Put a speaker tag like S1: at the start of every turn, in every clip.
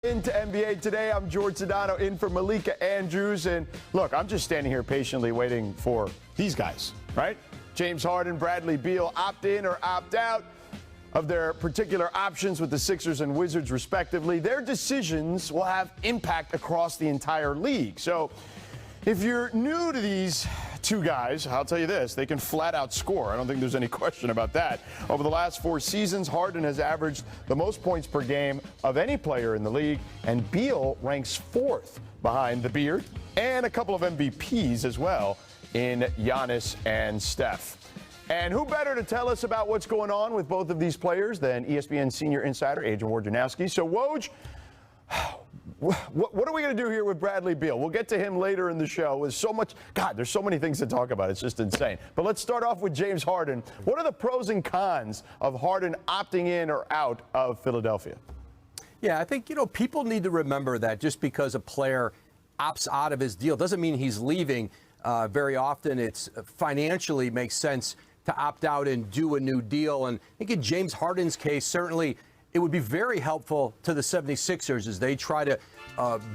S1: Into NBA today, I'm George Sedano in for Malika Andrews. And look, I'm just standing here patiently waiting for these guys, right? James Harden, Bradley Beal, opt in or opt out of their particular options with the Sixers and Wizards, respectively. Their decisions will have impact across the entire league. So if you're new to these two guys, I'll tell you this, they can flat out score. I don't think there's any question about that. Over the last 4 seasons, Harden has averaged the most points per game of any player in the league, and Beal ranks 4th behind the Beard and a couple of MVPs as well in Giannis and Steph. And who better to tell us about what's going on with both of these players than ESPN senior insider Adrian Wojnarowski. So, Woj, what are we going to do here with Bradley Beal? We'll get to him later in the show. There's so much, God, there's so many things to talk about. It's just insane. But let's start off with James Harden. What are the pros and cons of Harden opting in or out of Philadelphia?
S2: Yeah, I think, people need to remember that just because a player opts out of his deal doesn't mean he's leaving. Very often it's financially makes sense to opt out and do a new deal. And I think in James Harden's case, certainly it would be very helpful to the 76ers as they try to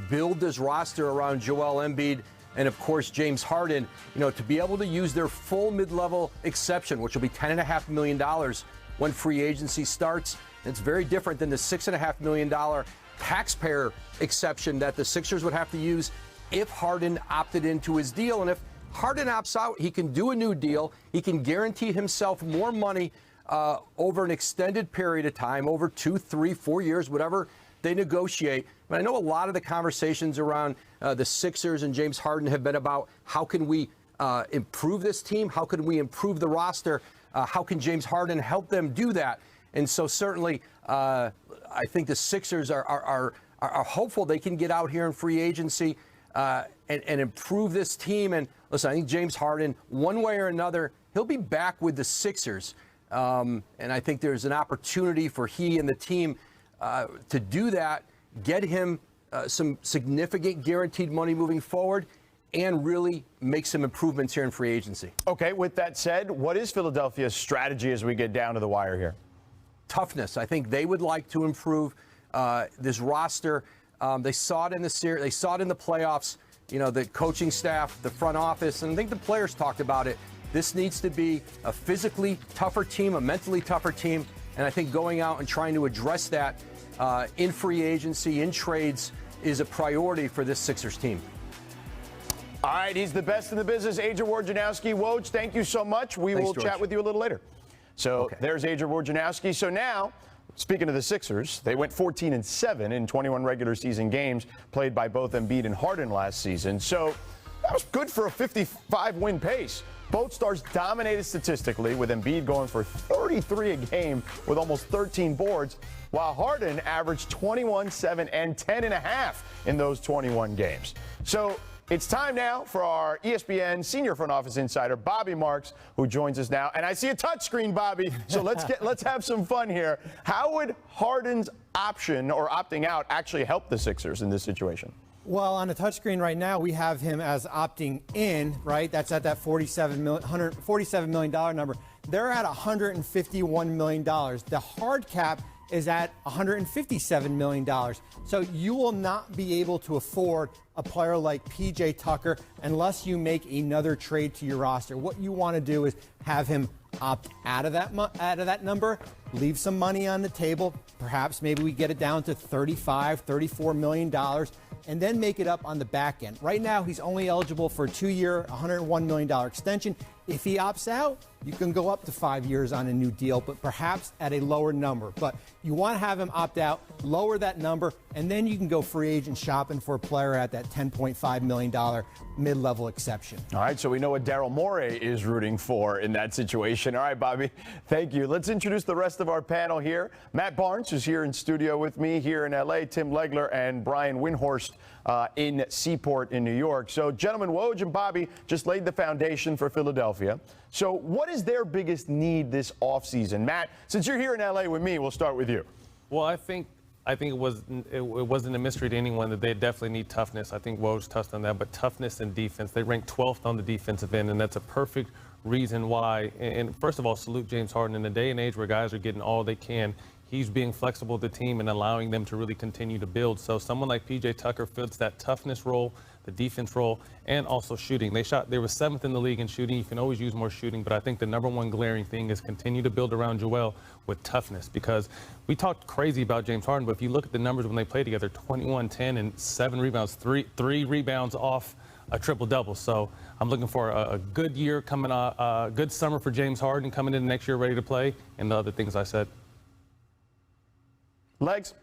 S2: build this roster around Joel Embiid and, of course, James Harden, to be able to use their full mid-level exception, which will be $10.5 million when free agency starts. It's very different than the $6.5 million taxpayer exception that the Sixers would have to use if Harden opted into his deal. And if Harden opts out, he can do a new deal. He can guarantee himself more money over an extended period of time, over 2, 3, 4 years, whatever they negotiate. But I know a lot of the conversations around the Sixers and James Harden have been about how can we improve this team? How can we improve the roster? How can James Harden help them do that? And so certainly I think the Sixers are hopeful they can get out here in free agency and improve this team. And listen, I think James Harden, one way or another, he'll be back with the Sixers. And I think there's an opportunity for he and the team to do that, get him some significant guaranteed money moving forward, and really make some improvements here in free agency.
S1: Okay, with that said, what is Philadelphia's strategy as we get down to the wire here?
S2: Toughness. I think they would like to improve this roster. They saw it in the series. They saw it in the playoffs. The coaching staff, the front office, and I think the players talked about it. This needs to be a physically tougher team, a mentally tougher team, and I think going out and trying to address that in free agency, in trades, is a priority for this Sixers team.
S1: All right, he's the best in the business, Adrian Wojnarowski. Woj, thank you so much. We will chat with you a little later. So There's Adrian Wojnarowski. So now, speaking of the Sixers, they went 14-7 in 21 regular season games played by both Embiid and Harden last season. So that was good for a 55-win pace. Both stars dominated statistically, with Embiid going for 33 a game with almost 13 boards, while Harden averaged 21, 7, and 10.5 in those 21 games. So it's time now for our ESPN senior front office insider, Bobby Marks, who joins us now. And I see a touchscreen, Bobby. So let's have some fun here. How would Harden's option or opting out actually help the Sixers in this situation?
S3: Well, on the touchscreen right now, we have him as opting in, right? That's at that $147 million number. They're at $151 million. The hard cap is at $157 million. So you will not be able to afford a player like PJ Tucker unless you make another trade to your roster. What you want to do is have him opt out of that number, leave some money on the table. Perhaps maybe we get it down to $34 million, and then make it up on the back end. Right now, he's only eligible for a 2-year, $101 million extension. If he opts out, you can go up to 5 years on a new deal, but perhaps at a lower number. But you want to have him opt out, lower that number, and then you can go free agent shopping for a player at that $10.5 million mid-level exception.
S1: All right, so we know what Daryl Morey is rooting for in that situation. All right, Bobby, thank you. Let's introduce the rest of our panel here. Matt Barnes, who's here in studio with me here in L.A., Tim Legler, and Brian Windhorst in Seaport in New York. So, gentlemen, Woj and Bobby just laid the foundation for Philadelphia. So what is their biggest need this offseason? Matt, since you're here in L.A. with me, we'll start with you.
S4: Well, I think it wasn't a mystery to anyone that they definitely need toughness. I think Woj touched on that, but toughness and defense. They rank 12th on the defensive end, and that's a perfect reason why. And first of all, salute James Harden. In a day and age where guys are getting all they can, he's being flexible with the team and allowing them to really continue to build. So someone like PJ Tucker fits that toughness role, the defense role, and also shooting. They were 7th in the league in shooting. You can always use more shooting, but I think the number one glaring thing is continue to build around Joel with toughness, because we talked crazy about James Harden, but if you look at the numbers when they play together, 21, 10, and 7 rebounds, three rebounds off a triple-double. So I'm looking for a good year coming, a good summer for James Harden coming into next year ready to play, and the other things I said.
S1: Legs?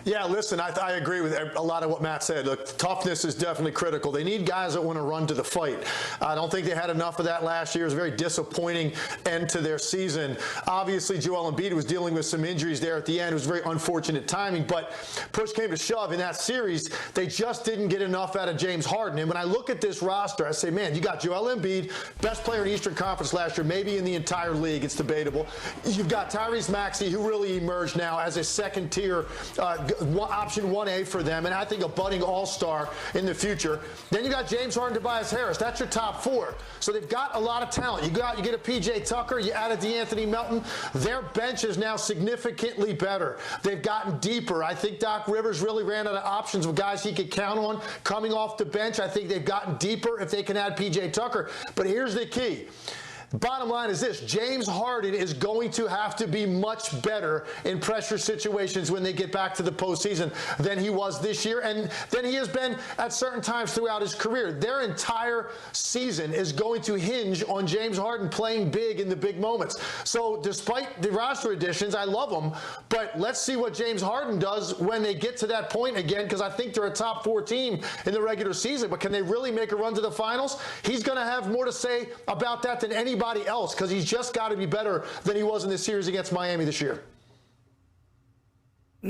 S5: Yeah, listen, I agree with a lot of what Matt said. Look, toughness is definitely critical. They need guys that want to run to the fight. I don't think they had enough of that last year. It was a very disappointing end to their season. Obviously, Joel Embiid was dealing with some injuries there at the end. It was very unfortunate timing, but push came to shove in that series. They just didn't get enough out of James Harden. And when I look at this roster, I say, man, you got Joel Embiid, best player in the Eastern Conference last year, maybe in the entire league. It's debatable. You've got Tyrese Maxey, who really emerged now as a second-tier option 1A for them, and I think a budding all-star in the future. Then you got James Harden, Tobias Harris. That's your top 4. So they've got a lot of talent. You get a PJ Tucker, you added DeAnthony Melton. Their bench is now significantly better. They've gotten deeper. I think Doc Rivers really ran out of options of guys he could count on coming off the bench. I think they've gotten deeper if they can add PJ Tucker. But here's the key. Bottom line is this: James Harden is going to have to be much better in pressure situations when they get back to the postseason than he was this year, and than he has been at certain times throughout his career. Their entire season is going to hinge on James Harden playing big in the big moments. So despite the roster additions, I love them, but let's see what James Harden does when they get to that point again, because I think they're a top 4 team in the regular season, but can they really make a run to the finals? He's going to have more to say about that than anybody else, because he's just got to be better than he was in this series against Miami this year.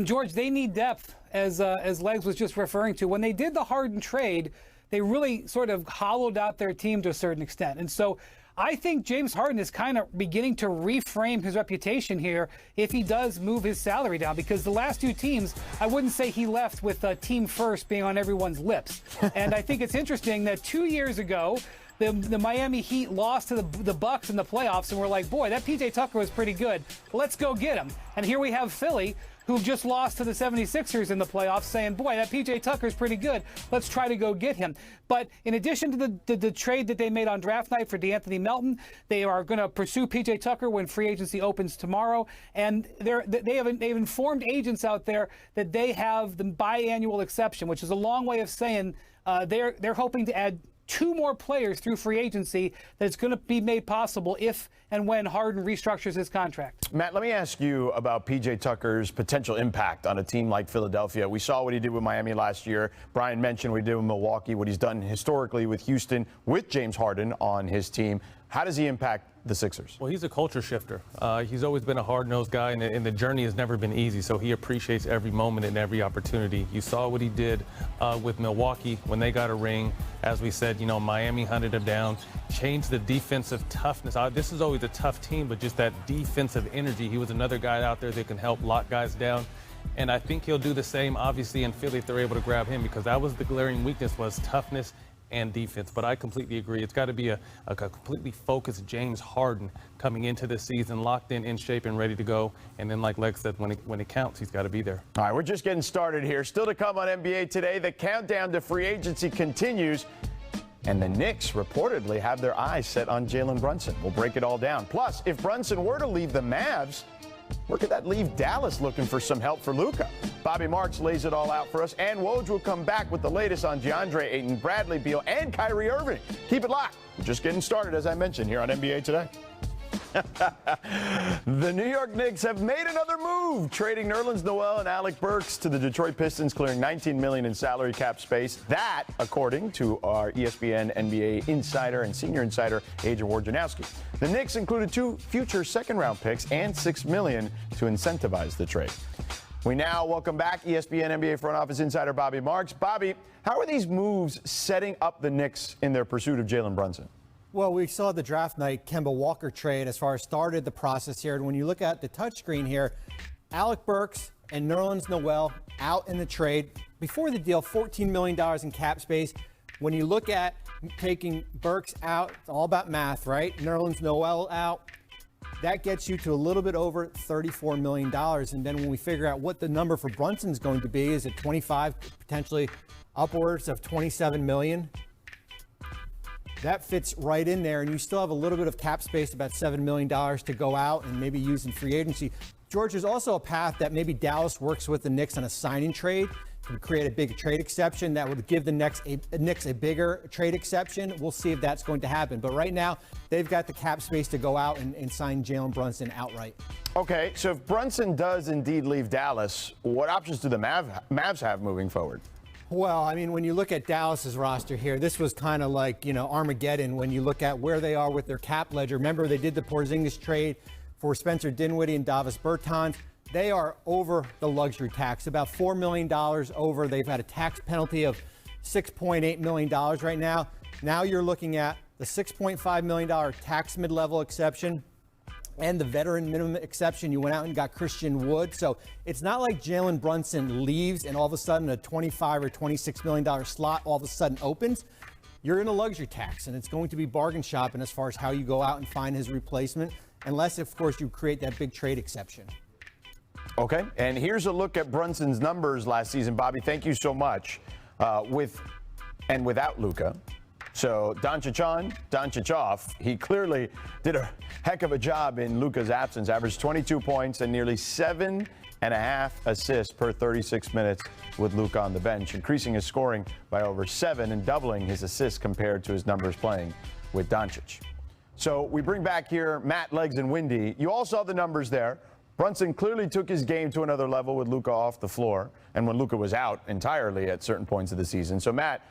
S6: George, they need depth, as Legs was just referring to. When they did the Harden trade, they really sort of hollowed out their team to a certain extent. And so I think James Harden is kind of beginning to reframe his reputation here if he does move his salary down, because the last 2 teams, I wouldn't say he left with team first being on everyone's lips. And I think it's interesting that 2 years ago, the Miami Heat lost to the Bucks in the playoffs, and we're like, boy, that PJ Tucker was pretty good. Let's go get him. And here we have Philly, who just lost to the 76ers in the playoffs, saying, boy, that PJ Tucker's pretty good. Let's try to go get him. But in addition to the trade that they made on draft night for DeAnthony Melton, they are going to pursue PJ Tucker when free agency opens tomorrow. And they've informed agents out there that they have the biannual exception, which is a long way of saying they're hoping to add 2 more players through free agency that's going to be made possible if and when Harden restructures his contract.
S1: Matt, let me ask you about PJ Tucker's potential impact on a team like Philadelphia. We saw what he did with Miami last year. Brian mentioned what he did with Milwaukee, what he's done historically with Houston with James Harden on his team. How does he impact the Sixers?
S4: Well, he's a culture shifter. He's always been a hard-nosed guy, and the journey has never been easy, so he appreciates every moment and every opportunity. You saw what he did with Milwaukee when they got a ring. As we said, Miami hunted him down, changed the defensive toughness. This is always a tough team, but just that defensive energy. He was another guy out there that can help lock guys down. And I think he'll do the same, obviously, in Philly if they're able to grab him, because that was the glaring weakness, was toughness and defense. But I completely agree. It's got to be a completely focused James Harden coming into the season, locked in shape, and ready to go. And then, like Lex said, when it counts, he's got to be there.
S1: All right, we're just getting started here. Still to come on NBA Today, the countdown to free agency continues. And the Knicks reportedly have their eyes set on Jalen Brunson. We'll break it all down. Plus, if Brunson were to leave the Mavs, where could that leave Dallas looking for some help for Luka? Bobby Marks lays it all out for us, and Woj will come back with the latest on DeAndre Ayton, Bradley Beal, and Kyrie Irving. Keep it locked. We're just getting started, as I mentioned, here on NBA Today. The New York Knicks have made another move, trading Nerlens Noel and Alec Burks to the Detroit Pistons, clearing $19 million in salary cap space. That, according to our ESPN NBA insider and senior insider, Adrian Wojnarowski. The Knicks included 2 future second-round picks and $6 million to incentivize the trade. We now welcome back ESPN NBA front office insider Bobby Marks. Bobby, how are these moves setting up the Knicks in their pursuit of Jalen Brunson?
S3: Well, we saw the draft night Kemba Walker trade as far as started the process here. And when you look at the touchscreen here, Alec Burks and Nerlens Noel out in the trade. Before the deal, $14 million in cap space. When you look at taking Burks out, it's all about math, right? Nerlens Noel out. That gets you to a little bit over $34 million. And then when we figure out what the number for Brunson is going to be, is it 25, potentially upwards of 27 million? That fits right in there, and you still have a little bit of cap space, about $7 million to go out and maybe use in free agency. George, there's also a path that maybe Dallas works with the Knicks on a signing trade to create a big trade exception that would give the Knicks a bigger trade exception. We'll see if that's going to happen. But right now, they've got the cap space to go out and sign Jalen Brunson outright.
S1: Okay, so if Brunson does indeed leave Dallas, what options do the Mavs have moving forward?
S3: Well, I mean, when you look at Dallas's roster here, this was kind of like, Armageddon when you look at where they are with their cap ledger. Remember, they did the Porzingis trade for Spencer Dinwiddie and Davis Bertans. They are over the luxury tax, about $4 million over. They've had a tax penalty of $6.8 million right now. Now you're looking at the $6.5 million tax mid-level exception and the veteran minimum exception. You went out and got Christian Wood. So it's not like Jalen Brunson leaves and all of a sudden a $25 or $26 million slot all of a sudden opens. You're in a luxury tax, and it's going to be bargain shopping as far as how you go out and find his replacement, unless, of course, you create that big trade exception.
S1: Okay, and here's a look at Brunson's numbers last season. Bobby, thank you so much. With and without Luka. So Doncic on, Doncic off. He clearly did a heck of a job in Luka's absence. Averaged 22 points and nearly 7.5 assists per 36 minutes with Luka on the bench, increasing his scoring by over 7 and doubling his assists compared to his numbers playing with Doncic. So we bring back here Matt, Legs, and Windy. You all saw the numbers there. Brunson clearly took his game to another level with Luka off the floor and when Luka was out entirely at certain points of the season. So, Matt,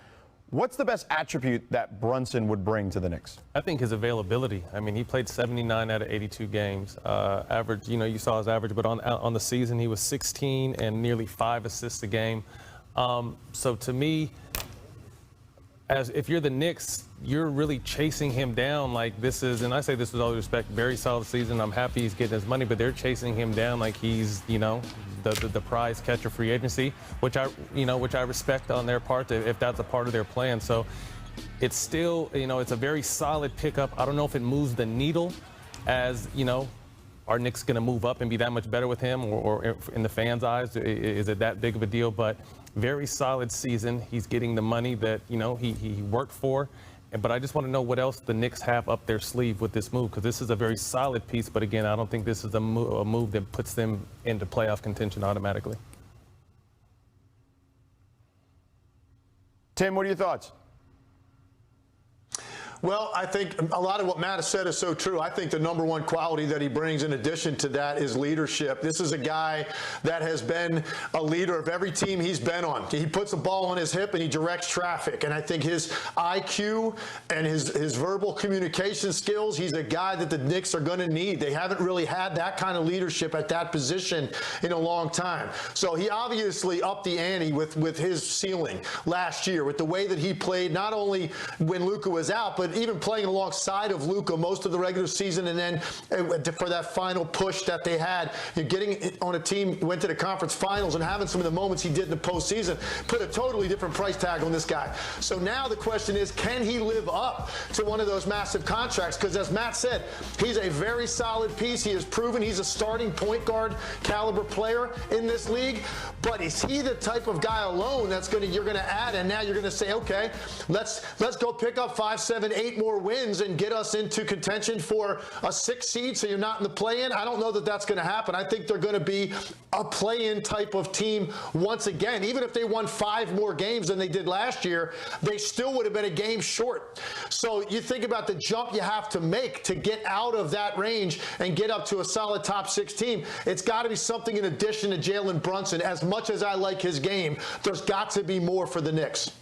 S1: what's the best attribute that Brunson would bring to the Knicks?
S4: I think his availability. I mean, he played 79 out of 82 games. Average, you saw his average, but on the season he was 16 and nearly 5 assists a game. So to me, as if you're the Knicks, you're really chasing him down like this is, and I say this with all due respect, very solid season. I'm happy he's getting his money, but they're chasing him down like he's, the prize catcher free agency, which I respect on their part if that's a part of their plan. So it's still, it's a very solid pickup. I don't know if it moves the needle as, are Knicks going to move up and be that much better with him or in the fans' eyes? Is it that big of a deal? But very solid season. He's getting the money that, he worked for. But I just want to know what else the Knicks have up their sleeve with this move, because this is a very solid piece. But again, I don't think this is a move that puts them into playoff contention automatically.
S1: Tim, what are your thoughts?
S5: Well, I think a lot of what Matt has said is so true. I think the number one quality that he brings in addition to that is leadership. This is a guy that has been a leader of every team he's been on. He puts the ball on his hip and he directs traffic. And I think his IQ and his verbal communication skills, he's a guy that the Knicks are going to need. They haven't really had that kind of leadership at that position in a long time. So he obviously upped the ante with his ceiling last year, with the way that he played, not only when Luka was out, but even playing alongside of Luka most of the regular season, and then for that final push that they had, getting on a team, went to the conference finals and having some of the moments he did in the postseason, put a totally different price tag on this guy. So now the question is, can he live up to one of those massive contracts? Because as Matt said, he's a very solid piece. He has proven he's a starting point guard caliber player in this league. But is he the type of guy alone that's you're going to add, and now you're going to say, okay, let's go pick up 5, 7, 8 more wins and get us into contention for a 6th seed so you're not in the play-in? I don't know that that's going to happen. I think they're going to be a play-in type of team once again. Even if they won 5 more games than they did last year, they still would have been a game short. So you think about the jump you have to make to get out of that range and get up to a solid top 6 team. It's got to be something in addition to Jalen Brunson. As much as I like his game, there's got to be more for the Knicks.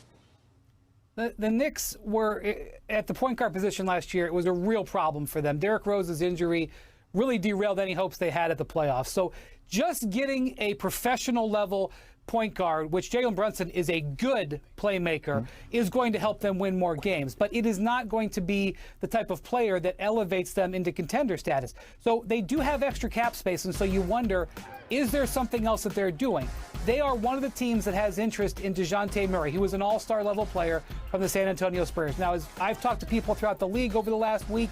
S6: The Knicks were at the point guard position last year. It was a real problem for them. Derrick Rose's injury really derailed any hopes they had at the playoffs. So just getting a professional level point guard, which Jalen Brunson is a good playmaker, is going to help them win more games. But it is not going to be the type of player that elevates them into contender status. So they do have extra cap space, and so you wonder, is there something else that they're doing? They are one of the teams that has interest in DeJounte Murray. He was an all-star level player from the San Antonio Spurs. Now, as I've talked to people throughout the league over the last week,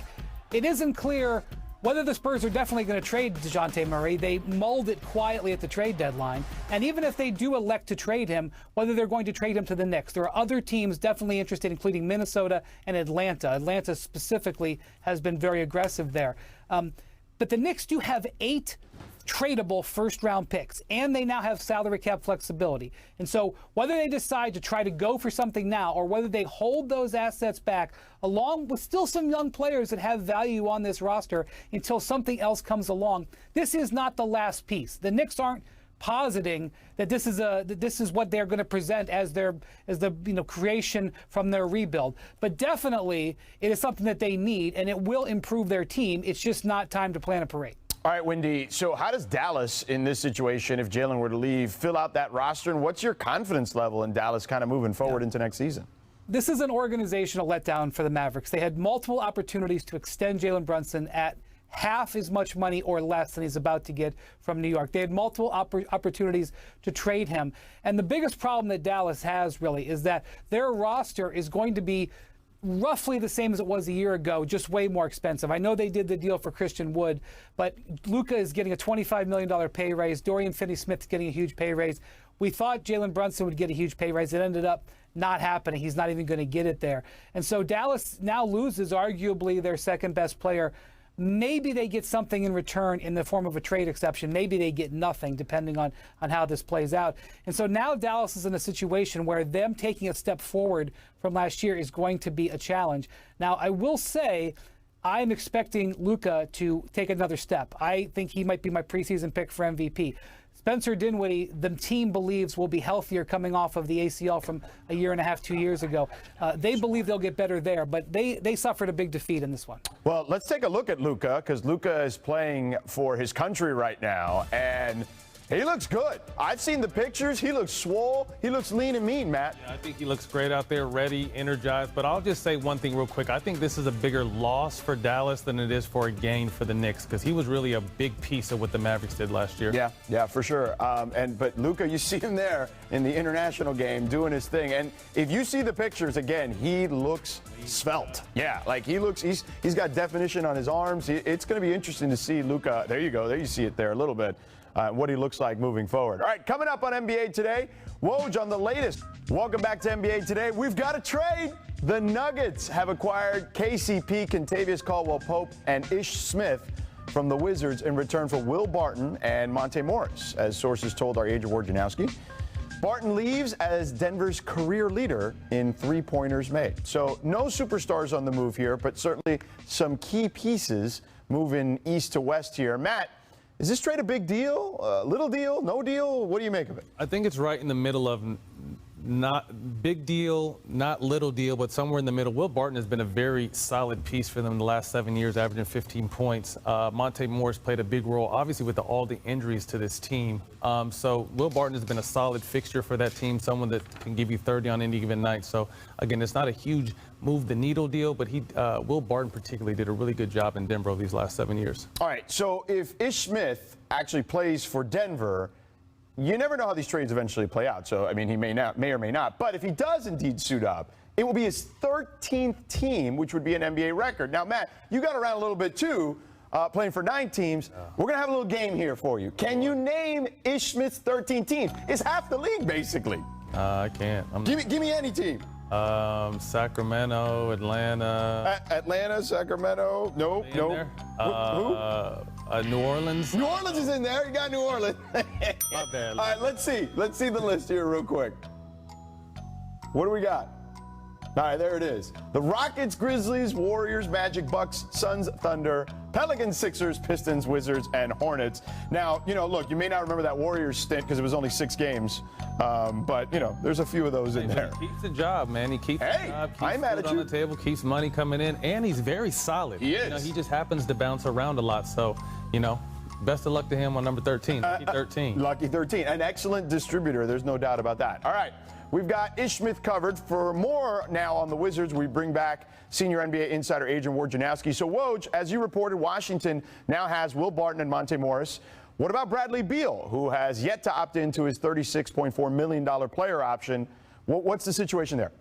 S6: it isn't clear whether the Spurs are definitely going to trade DeJounte Murray, they mulled it quietly at the trade deadline. And even if they do elect to trade him, whether they're going to trade him to the Knicks, there are other teams definitely interested, including Minnesota and Atlanta. Atlanta specifically has been very aggressive there. But the Knicks do have 8 tradable first-round picks, and they now have salary cap flexibility. And so whether they decide to try to go for something now or whether they hold those assets back, along with still some young players that have value on this roster until something else comes along, this is not the last piece. The Knicks aren't positing that this is what they're going to present as the creation from their rebuild. But definitely it is something that they need, and it will improve their team. It's just not time to plan a parade.
S1: All right, Wendy, so how does Dallas in this situation, if Jalen were to leave, fill out that roster? And what's your confidence level in Dallas kind of moving forward into next season?
S6: This is an organizational letdown for the Mavericks. They had multiple opportunities to extend Jalen Brunson at half as much money or less than he's about to get from New York. They had multiple opportunities to trade him. And the biggest problem that Dallas has really is that their roster is going to be roughly the same as it was a year ago, just way more expensive. I know they did the deal for Christian Wood, but Luka is getting a $25 million pay raise. Dorian Finney-Smith's getting a huge pay raise. We thought Jalen Brunson would get a huge pay raise. It ended up not happening. He's not even going to get it there. And so Dallas now loses arguably their second best player. Maybe they get something in return in the form of a trade exception. Maybe they get nothing, depending on how this plays out. And so now Dallas is in a situation where them taking a step forward from last year is going to be a challenge. Now, I will say I'm expecting Luka to take another step. I think he might be my preseason pick for MVP. Spencer Dinwiddie, the team believes, will be healthier coming off of the ACL from a year and a half, 2 years ago. They believe they'll get better there, but they suffered a big defeat in this one.
S1: Well, let's take a look at Luka, because Luka is playing for his country right now, and he looks good. I've seen the pictures. He looks swole. He looks lean and mean, Matt.
S4: Yeah, I think he looks great out there, ready, energized. But I'll just say one thing real quick. I think this is a bigger loss for Dallas than it is for a gain for the Knicks, because he was really a big piece of what the Mavericks did last year.
S1: Yeah, for sure. But Luka, you see him there in the international game doing his thing. And if you see the pictures again, he looks svelte. Yeah, like he's got definition on his arms. It's going to be interesting to see Luka. There you go. There you see it there a little bit. What he looks like moving forward. All right, coming up on NBA Today, Woj on the latest. Welcome back to NBA Today. We've got a trade. The Nuggets have acquired KCP, Kentavious Caldwell-Pope, and Ish Smith from the Wizards in return for Will Barton and Monte Morris, as sources told our agent Wojnarowski. Barton leaves as Denver's career leader in three-pointers made. So no superstars on the move here, but certainly some key pieces moving east to west here. Matt, is this trade a big deal, little deal, no deal? What do you make of it?
S4: I think it's right in the middle of not big deal, not little deal, but somewhere in the middle. Will Barton has been a very solid piece for them in the last 7 years, averaging 15 points. Monte Morris played a big role, obviously, with all the injuries to this team. So Will Barton has been a solid fixture for that team, someone that can give you 30 on any given night. So, again, it's not a huge move the needle deal, but Will Barton particularly did a really good job in Denver over these last 7 years.
S1: All right, so if Ish Smith actually plays for Denver, you never know how these trades eventually play out. So, I mean, he may or may not. But if he does indeed suit up, it will be his 13th team, which would be an NBA record. Now, Matt, you got around a little bit, too, playing for 9 teams. We're going to have a little game here for you. Can you name Ish Smith's 13 teams? It's half the league, basically.
S4: I can't.
S1: Give me any team.
S4: Sacramento, Atlanta.
S1: Atlanta, Sacramento. Nope. Who?
S4: New Orleans.
S1: New Orleans is in there. You got New Orleans.
S4: My bad.
S1: All right, let's see. Let's see the list here real quick. What do we got? All right, there it is. The Rockets, Grizzlies, Warriors, Magic, Bucks, Suns, Thunder, Pelicans, Sixers, Pistons, Wizards, and Hornets. Now, look, you may not remember that Warriors stint because it was only 6 games. But, there's a few of those in there.
S4: He keeps the job, man. He keeps the job, keeps
S1: I'm mad at
S4: food on the table, keeps money coming in, and he's very solid.
S1: He is.
S4: He just happens to bounce around a lot. So, best of luck to him on number 13. Lucky 13.
S1: Lucky 13. An excellent distributor. There's no doubt about that. All right. We've got Ish Smith covered. For more now on the Wizards, we bring back senior NBA insider agent Wojnarowski. So, Woj, as you reported, Washington now has Will Barton and Monte Morris. What about Bradley Beal, who has yet to opt into his $36.4 million player option? What's the situation there?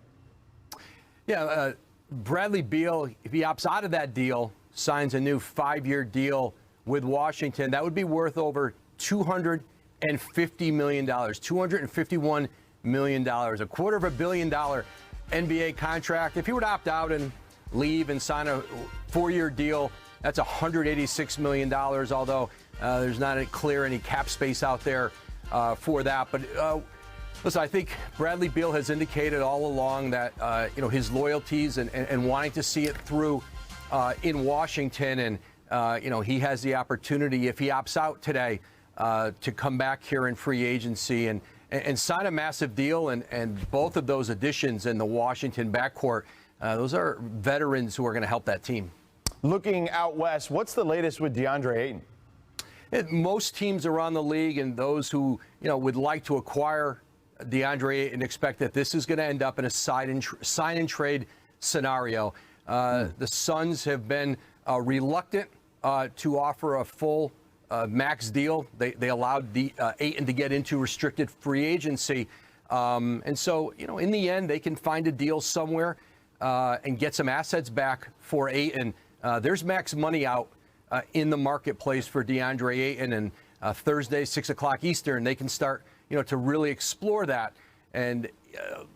S2: Yeah, Bradley Beal, if he opts out of that deal, signs a new 5-year deal with Washington. That would be worth over $250 million, $251 million, $250 million NBA contract. If he would opt out and leave and sign a 4-year deal, that's $186 million, although there's not clear any cap space out there for that. But listen, I think Bradley Beal has indicated all along that his loyalties and wanting to see it through in Washington, and he has the opportunity, if he opts out today, to come back here in free agency and sign a massive deal. And both of those additions in the Washington backcourt, those are veterans who are going to help that team.
S1: Looking out west, what's the latest with DeAndre Ayton?
S2: Most teams around the league and those who would like to acquire DeAndre Ayton expect that this is going to end up in a sign and trade scenario. The Suns have been reluctant to offer a full max deal. They allowed Ayton to get into restricted free agency. And so, in the end, they can find a deal somewhere and get some assets back for Ayton. There's max money out in the marketplace for DeAndre Ayton, and Thursday, 6 o'clock Eastern, they can start, to really explore that. And,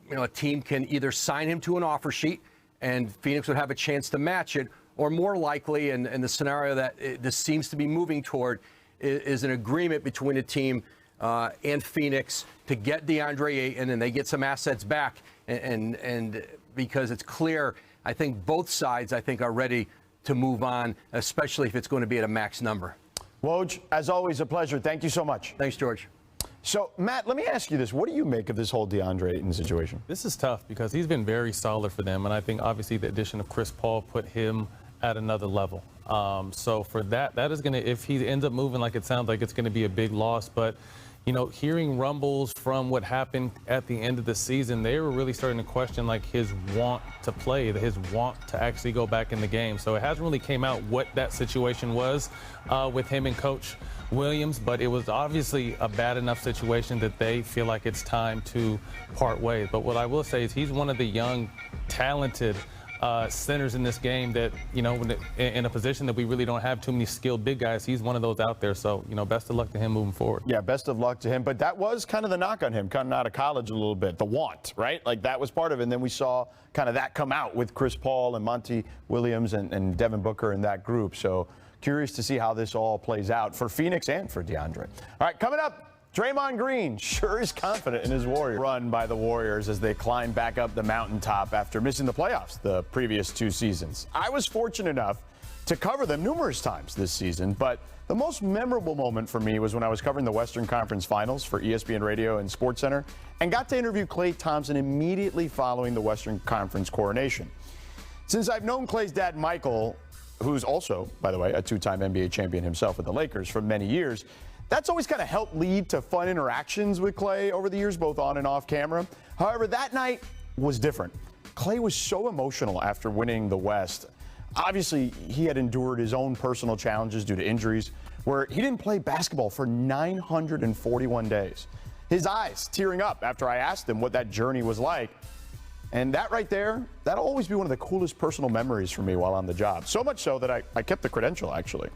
S2: a team can either sign him to an offer sheet, and Phoenix would have a chance to match it, or more likely, and the scenario that this seems to be moving toward, is an agreement between a team and Phoenix to get DeAndre Ayton, and they get some assets back. And because it's clear, I think both sides, are ready to move on, especially if it's going to be at a max number.
S1: Woj, as always, a pleasure. Thank you so much.
S2: Thanks, George.
S1: So, Matt, let me ask you this. What do you make of this whole DeAndre Ayton situation?
S4: This is tough because he's been very solid for them, and I think obviously the addition of Chris Paul put him at another level. So for that is going to, if he ends up moving like it sounds like, it's going to be a big loss. But, hearing rumbles from what happened at the end of the season, they were really starting to question like his want to play, his want to actually go back in the game. So it hasn't really came out what that situation was with him and Coach Williams, but it was obviously a bad enough situation that they feel like it's time to part ways. But what I will say is he's one of the young, talented centers in this game that, in a position that we really don't have too many skilled big guys. He's one of those out there. So, best of luck to him moving forward.
S1: Yeah, best of luck to him. But that was kind of the knock on him coming out of college a little bit, the want, right? Like that was part of it. And then we saw kind of that come out with Chris Paul and Monty Williams and Devin Booker in that group. So curious to see how this all plays out for Phoenix and for DeAndre. All right, coming up. Draymond Green sure is confident in his Warriors run by the Warriors as they climb back up the mountaintop after missing the playoffs the previous 2 seasons. I was fortunate enough to cover them numerous times this season, but the most memorable moment for me was when I was covering the Western Conference Finals for ESPN Radio and SportsCenter and got to interview Klay Thompson immediately following the Western Conference coronation. Since I've known Klay's dad, Michael, who's also, by the way, a 2-time NBA champion himself with the Lakers for many years, that's always kind of helped lead to fun interactions with Klay over the years, both on and off camera. However, that night was different. Klay was so emotional after winning the West. Obviously, he had endured his own personal challenges due to injuries, where he didn't play basketball for 941 days. His eyes tearing up after I asked him what that journey was like. And that right there, that'll always be one of the coolest personal memories for me while on the job. So much so that I kept the credential, actually.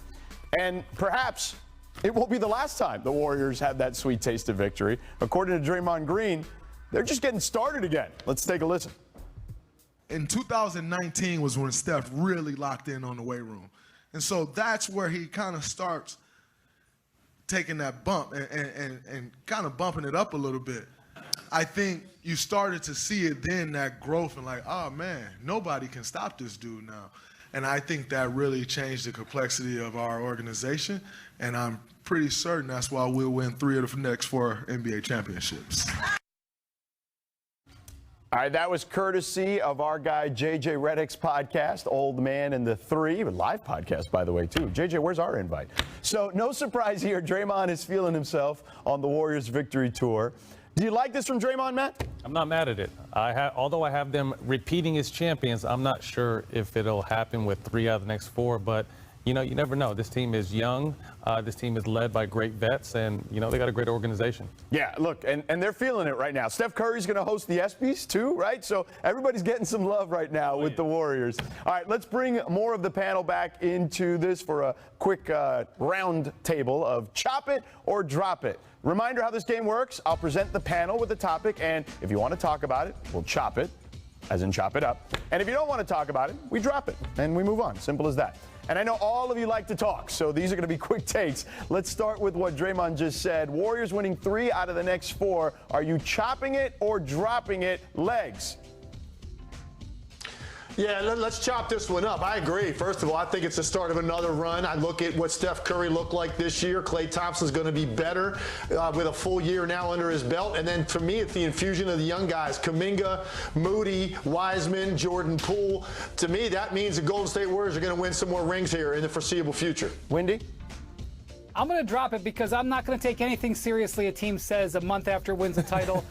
S1: And perhaps it won't be the last time the Warriors have that sweet taste of victory. According to Draymond Green, they're just getting started again. Let's take a listen.
S7: In 2019 was when Steph really locked in on the weight room. And so that's where he kind of starts taking that bump and kind of bumping it up a little bit. I think you started to see it then, that growth, and like, oh man, nobody can stop this dude now. And I think that really changed the complexity of our organization, and I'm pretty certain that's why we'll win 3 of the next 4 NBA championships.
S1: All right, that was courtesy of our guy JJ Redick's podcast, Old Man and the 3, a live podcast, by the way, too. JJ, where's our invite? So no surprise here, Draymond is feeling himself on the Warriors victory tour. Do you like this from Draymond, Matt?
S4: I'm not mad at it. Although I have them repeating as champions, I'm not sure if it'll happen with 3 out of the next 4. But you never know. This team is young. This team is led by great vets, and, they got a great organization.
S1: Yeah, look, and they're feeling it right now. Steph Curry's going to host the ESPYs too, right? So everybody's getting some love right now with the Warriors. All right, let's bring more of the panel back into this for a quick round table of chop it or drop it. Reminder how this game works. I'll present the panel with the topic, and if you want to talk about it, we'll chop it, as in chop it up. And if you don't want to talk about it, we drop it, and we move on. Simple as that. And I know all of you like to talk, so these are going to be quick takes. Let's start with what Draymond just said. Warriors winning 3 out of the next 4. Are you chopping it or dropping it? Legs.
S5: Yeah, let's chop this one up. I agree. First of all, I think it's the start of another run. I look at what Steph Curry looked like this year. Klay Thompson's going to be better with a full year now under his belt. And then for me, it's the infusion of the young guys. Kuminga, Moody, Wiseman, Jordan Poole. To me, that means the Golden State Warriors are going to win some more rings here in the foreseeable future.
S1: Wendy?
S6: I'm going to drop it because I'm not going to take anything seriously a team says a month after it wins a title.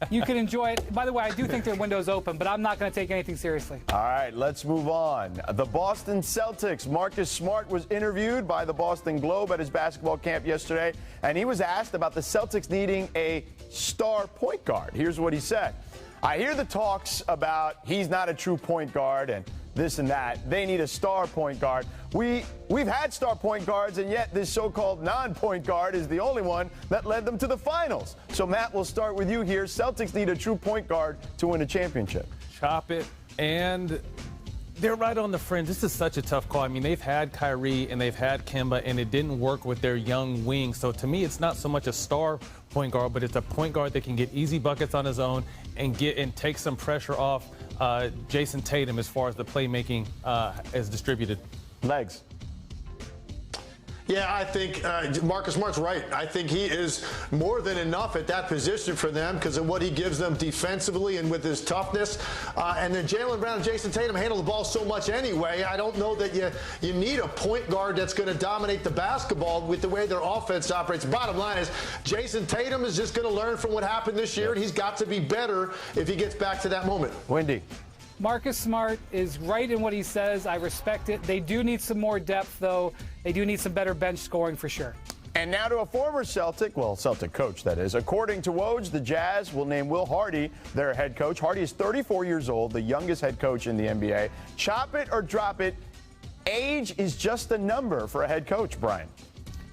S6: You can enjoy it. By the way, I do think their window's open, but I'm not going to take anything seriously.
S1: All right, let's move on. The Boston Celtics. Marcus Smart was interviewed by the Boston Globe at his basketball camp yesterday, and he was asked about the Celtics needing a star point guard. Here's what he said. I hear the talks about he's not a true point guard and this and that. They need a star point guard. We've had star point guards, and yet this so-called non-point guard is the only one that led them to the finals. So, Matt, we'll start with you here. Celtics need a true point guard to win a championship.
S4: Chop it, and they're right on the fringe. This is such a tough call. I mean, they've had Kyrie and they've had Kemba, and it didn't work with their young wings. So, to me, it's not so much a star point guard, but it's a point guard that can get easy buckets on his own and take some pressure off Jason Tatum as far as the playmaking is distributed.
S1: Legs.
S5: Yeah, I think Marcus Smart's right. I think he is more than enough at that position for them because of what he gives them defensively and with his toughness. And then Jalen Brown and Jason Tatum handle the ball so much anyway. I don't know that you need a point guard that's going to dominate the basketball with the way their offense operates. Bottom line is Jason Tatum is just going to learn from what happened this year, and he's got to be better if he gets back to that moment.
S1: Wendy.
S6: Marcus Smart is right in what he says. I respect it. They do need some more depth, though. They do need some better bench scoring for sure.
S1: And now to a former Celtic coach, that is. According to Woj, the Jazz will name Will Hardy their head coach. Hardy is 34 years old, the youngest head coach in the NBA. Chop it or drop it. Age is just a number for a head coach, Brian.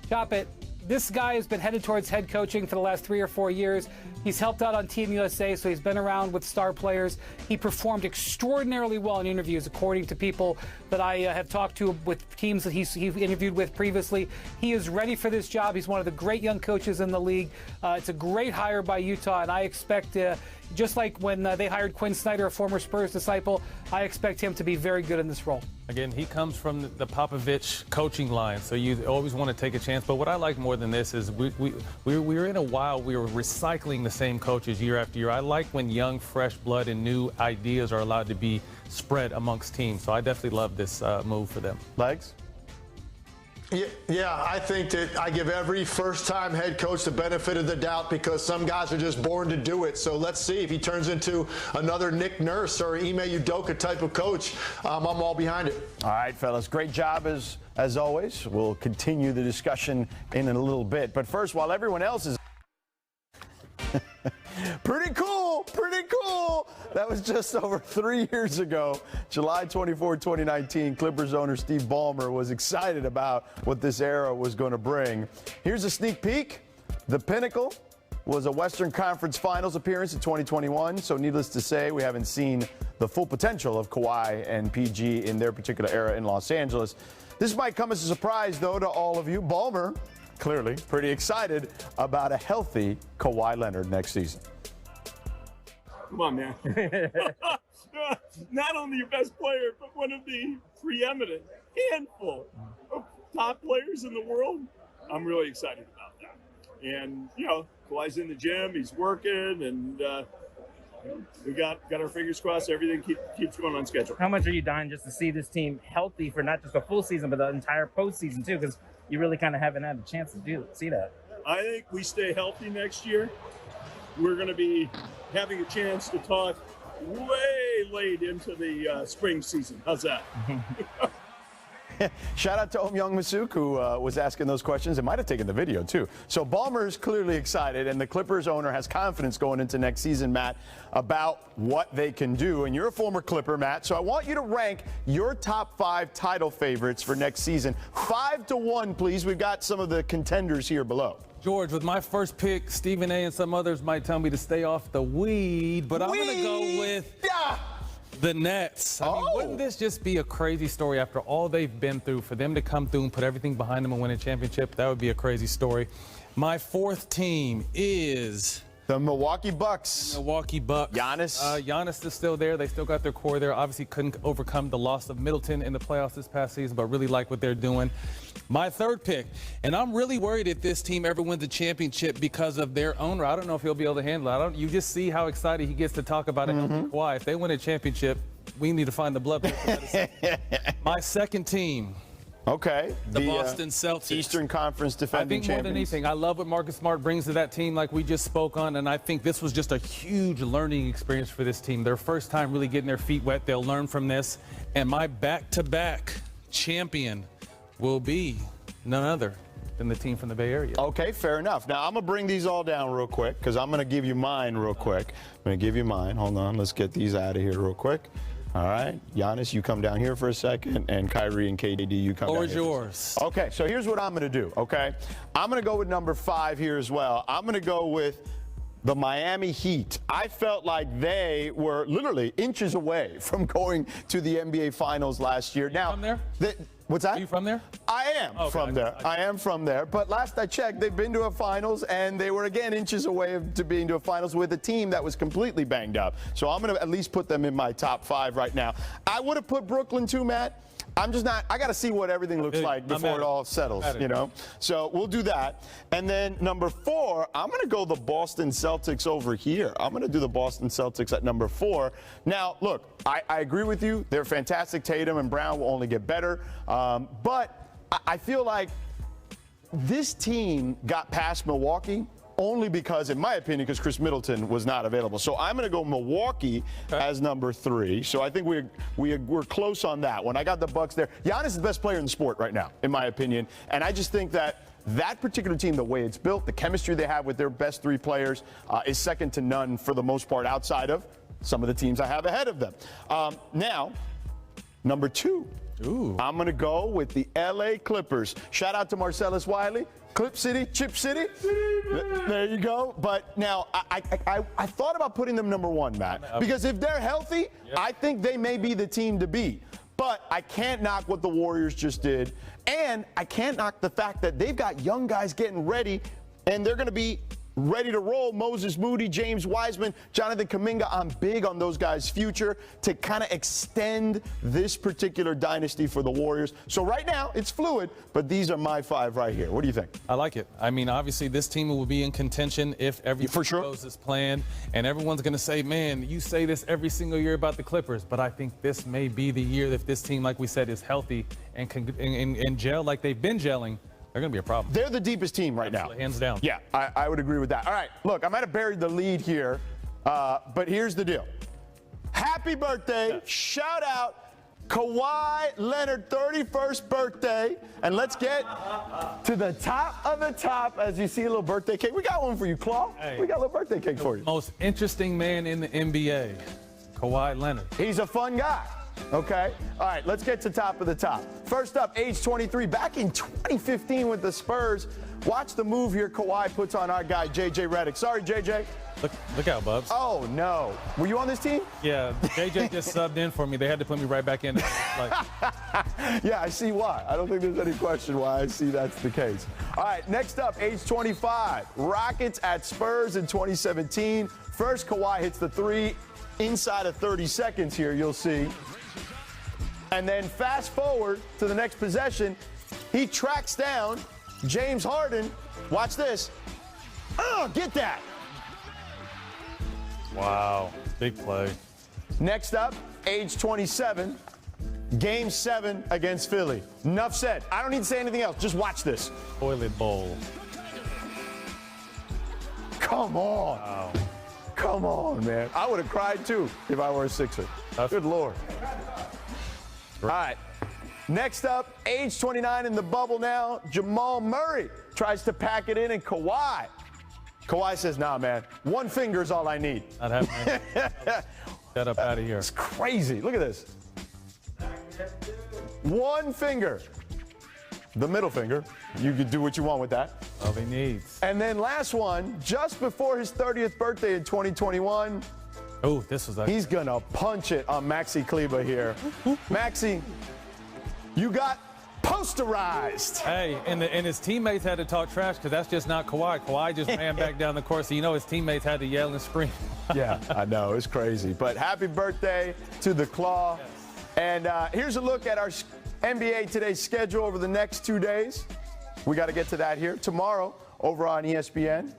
S6: Chop it. This guy has been headed towards head coaching for the last 3 or 4 years. He's helped out on Team USA, so he's been around with star players. He performed extraordinarily well in interviews, according to people that I have talked to with teams that he's interviewed with previously. He is ready for this job. He's one of the great young coaches in the league. It's a great hire by Utah, and I expect, just like when they hired Quinn Snyder, a former Spurs disciple, I expect him to be very good in this role.
S4: Again, he comes from the Popovich coaching line, so you always want to take a chance. But what I like more than this is we're in a while we were recycling the same coaches year after year. I like when young, fresh blood and new ideas are allowed to be spread amongst teams. So I definitely love this move for them.
S1: Legs?
S5: Yeah, I think that I give every first-time head coach the benefit of the doubt because some guys are just born to do it. So let's see if he turns into another Nick Nurse or Ime Udoka type of coach. I'm all behind it.
S1: All right, fellas, great job as always. We'll continue the discussion in a little bit. But first, while everyone else is Pretty cool. That was just over 3 years ago. July 24, 2019, Clippers owner Steve Ballmer was excited about what this era was going to bring. Here's a sneak peek. The pinnacle was a Western Conference Finals appearance in 2021, so needless to say, we haven't seen the full potential of Kawhi and PG in their particular era in Los Angeles. This might come as a surprise, though, to all of you. Ballmer, clearly pretty excited about a healthy Kawhi Leonard next season.
S8: Come on, man. Not only your best player, but one of the preeminent handful of top players in the world. I'm really excited about that. And, Kawhi's in the gym, he's working, and we got our fingers crossed. Everything keeps going on schedule.
S9: How much are you dying just to see this team healthy for not just a full season, but the entire postseason, too? Because you really kind of haven't had a chance to see that.
S8: I think we stay healthy next year. We're going to be having a chance to talk way late into the spring season. How's that?
S1: Shout out to Om Young Masuk, who was asking those questions and might have taken the video, too. So Ballmer's clearly excited, and the Clippers owner has confidence going into next season, Matt, about what they can do. And you're a former Clipper, Matt, so I want you to rank your top 5 title favorites for next season. 5 to 1, please. We've got some of the contenders here below.
S4: George, with my first pick, Stephen A. and some others might tell me to stay off the weed, but I'm going to go with the Nets. I mean, wouldn't this just be a crazy story after all they've been through? For them to come through and put everything behind them and win a championship, that would be a crazy story. My 4th team is
S1: the Milwaukee Bucks.
S4: Giannis. Giannis is still there. They still got their core there. Obviously couldn't overcome the loss of Middleton in the playoffs this past season, but really like what they're doing. My 3rd pick, and I'm really worried if this team ever wins a championship because of their owner. I don't know if he'll be able to handle it. You just see how excited he gets to talk about it. Kawhi. If they win a championship, we need to find the blood pressure. My 2nd team.
S1: Okay.
S4: The Boston Celtics.
S1: Eastern Conference defending champions.
S4: I think more than anything, I love what Marcus Smart brings to that team like we just spoke on, and I think this was just a huge learning experience for this team. Their first time really getting their feet wet. They'll learn from this. And my back-to-back champion will be none other than the team from the Bay Area.
S1: Okay, fair enough. Now, I'm going to bring these all down real quick because I'm going to give you mine real quick. I'm going to give you mine. Hold on. Let's get these out of here real quick. All right. Giannis, you come down here for a second, and Kyrie and KD, you come down here.
S4: Yours.
S1: Okay, so here's what I'm going to do, okay? I'm going to go with number 5 here as well. I'm going to go with the Miami Heat. I felt like they were literally inches away from going to the NBA Finals last year. Now,
S4: from there?
S1: What's that?
S4: Are you from there?
S1: I am from there. I am from there. But last I checked, they've been to a finals, and they were, again, inches away to being to a finals with a team that was completely banged up. So I'm going to at least put them in my top 5 right now. I would have put Brooklyn too, Matt. I'm just not. I got to see what everything looks like before it all settles, you know. So we'll do that. And then number 4, I'm going to go the Boston Celtics over here. I'm going to do the Boston Celtics at number 4. Now, look, I agree with you. They're fantastic. Tatum and Brown will only get better. But I feel like this team got past Milwaukee only because, in my opinion, because Chris Middleton was not available. So I'm going to go Milwaukee as number 3. So I think we're close on that one. I got the Bucks there. Giannis is the best player in the sport right now, in my opinion. And I just think that particular team, the way it's built, the chemistry they have with their best 3 players is second to none for the most part outside of some of the teams I have ahead of them. Now, number 2. I'm going to go with the L.A. Clippers. Shout out to Marcellus Wiley. Clip City, Chip City. There you go. But now, I thought about putting them number 1, Matt, because if they're healthy, I think they may be the team to beat. But I can't knock what the Warriors just did, and I can't knock the fact that they've got young guys getting ready, and they're going to be ready to roll. Moses Moody, James Wiseman, Jonathan Kuminga. I'm big on those guys' future to kind of extend this particular dynasty for the Warriors. So right now, it's fluid, but these are my 5 right here. What do you think?
S4: I like it. I mean, obviously, this team will be in contention if everything goes as planned. And everyone's going to say, man, you say this every single year about the Clippers. But I think this may be the year that this team, like we said, is healthy and can gel like they've been gelling. They're going to be a problem.
S1: They're the deepest team right now.
S4: Hands down.
S1: Yeah, I would agree with that. All right, look, I might have buried the lead here, but here's the deal. Happy birthday. Shout out Kawhi Leonard, 31st birthday. And let's get to the top of the top as you see a little birthday cake. We got one for you, Claw.
S4: Hey,
S1: we got a little birthday cake for you.
S4: Most interesting man in the NBA, Kawhi Leonard.
S1: He's a fun guy. Okay. All right, let's get to top of the top. First up, age 23, back in 2015 with the Spurs. Watch the move here Kawhi puts on our guy, J.J. Redick. Sorry, J.J.
S4: Look out, Bubs.
S1: Oh, no. Were you on this team?
S4: Yeah, J.J. just subbed in for me. They had to put me right back in.
S1: Yeah, I see why. I don't think there's any question why I see that's the case. All right, next up, age 25. Rockets at Spurs in 2017. First, Kawhi hits the 3 inside of 30 seconds here, you'll see. And then fast forward to the next possession, he tracks down James Harden. Watch this. Oh, get that.
S4: Wow, big play.
S1: Next up, age 27, Game 7 against Philly. Enough said. I don't need to say anything else. Just watch this.
S4: Toilet bowl.
S1: Come on.
S4: Wow.
S1: Come on, man. I would have cried, too, if I were a Sixer. Good Lord. All right. Next up, age 29 in the bubble now, Jamal Murray tries to pack it in, and Kawhi says, nah, man, one finger's all I need.
S4: Not happening. Get up out of here.
S1: It's crazy. Look at this. One finger. The middle finger. You can do what you want with that.
S4: All he needs.
S1: And then last one, just before his 30th birthday in 2021.
S4: Oh, this was
S1: He's going to punch it on Maxi Kleber here. Maxi, you got posterized.
S4: Hey, and his teammates had to talk trash because that's just not Kawhi. Kawhi just ran back down the court, so you know his teammates had to yell and scream.
S1: Yeah, I know. It's crazy. But happy birthday to the Claw.
S4: Yes.
S1: And here's a look at our NBA Today's schedule over the next 2 days. We got to get to that here. Tomorrow, over on ESPN,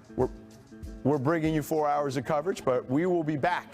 S1: we're bringing you 4 hours of coverage, but we will be back